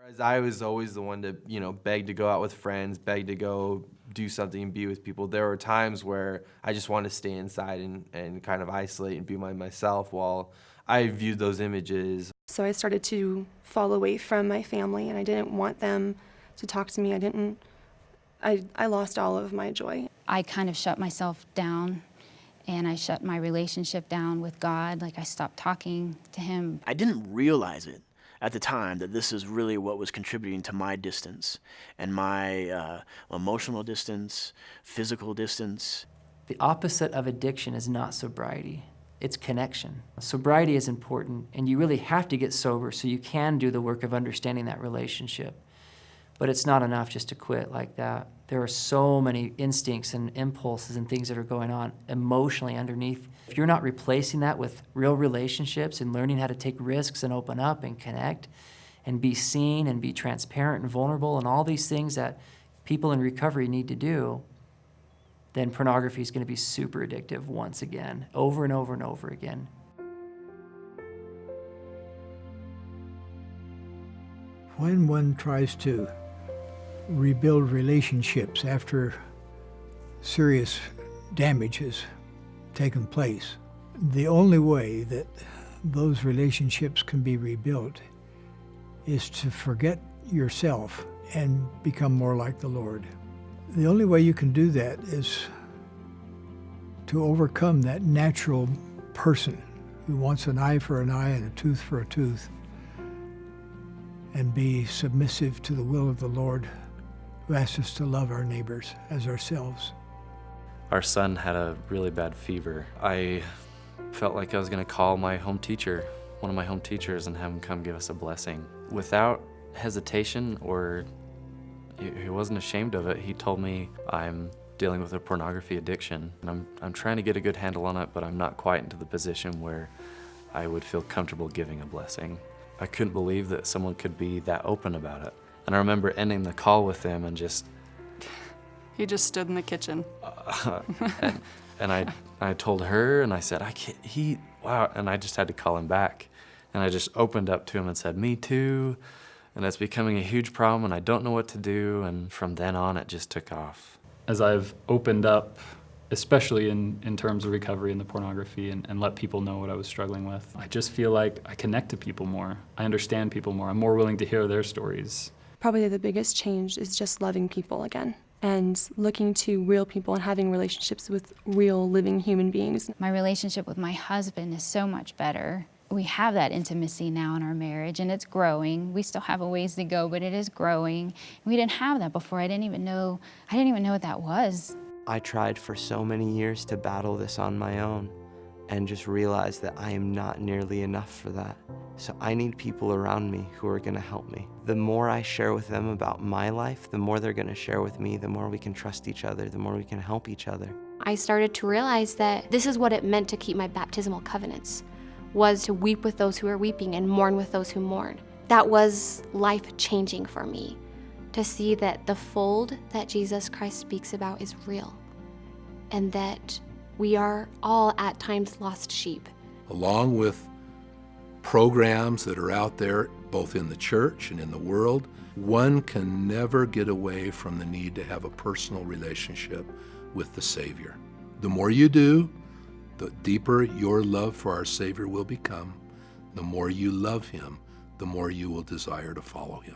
As I was always the one to, beg to go out with friends, beg to go do something and be with people. There were times where I just wanted to stay inside and kind of isolate and be by myself while I viewed those images. So I started to fall away from my family, and I didn't want them to talk to me. I lost all of my joy. I kind of shut myself down, and I shut my relationship down with God. Like, I stopped talking to him. I didn't realize it at the time that this is really what was contributing to my distance and my emotional distance, physical distance. The opposite of addiction is not sobriety. It's connection. Sobriety is important, and you really have to get sober so you can do the work of understanding that relationship. But it's not enough just to quit like that. There are so many instincts and impulses and things that are going on emotionally underneath. If you're not replacing that with real relationships and learning how to take risks and open up and connect and be seen and be transparent and vulnerable and all these things that people in recovery need to do, then pornography is going to be super addictive once again, over and over and over again. When one tries to rebuild relationships after serious damage has taken place, the only way that those relationships can be rebuilt is to forget yourself and become more like the Lord. The only way you can do that is to overcome that natural person who wants an eye for an eye and a tooth for a tooth, and be submissive to the will of the Lord, who asks us to love our neighbors as ourselves. Our son had a really bad fever. I felt like I was going to call my home teacher, one of my home teachers, and have him come give us a blessing. Without hesitation, or he wasn't ashamed of it, he told me, I'm dealing with a pornography addiction, and I'm trying to get a good handle on it, but I'm not quite into the position where I would feel comfortable giving a blessing. I couldn't believe that someone could be that open about it. And I remember ending the call with him and just... He just stood in the kitchen. And I told her, and I said, wow, and I just had to call him back. And I just opened up to him and said, me too, and it's becoming a huge problem, and I don't know what to do, and from then on, it just took off. As I've opened up, especially in terms of recovery and the pornography, and let people know what I was struggling with, I just feel like I connect to people more. I understand people more. I'm more willing to hear their stories. Probably the biggest change is just loving people again and looking to real people and having relationships with real living human beings. My relationship with my husband is so much better. We have that intimacy now in our marriage, and it's growing. We still have a ways to go, but it is growing. We didn't have that before. I didn't even know what that was. I tried for so many years to battle this on my own and just realized that I am not nearly enough for that. So I need people around me who are gonna help me. The more I share with them about my life, the more they're gonna share with me, the more we can trust each other, the more we can help each other. I started to realize that this is what it meant to keep my baptismal covenants, was to weep with those who are weeping and mourn with those who mourn. That was life-changing for me, to see that the fold that Jesus Christ speaks about is real, and that we are all at times lost sheep. Along with programs that are out there, both in the church and in the world, one can never get away from the need to have a personal relationship with the Savior. The more you do, the deeper your love for our Savior will become. The more you love Him, the more you will desire to follow Him.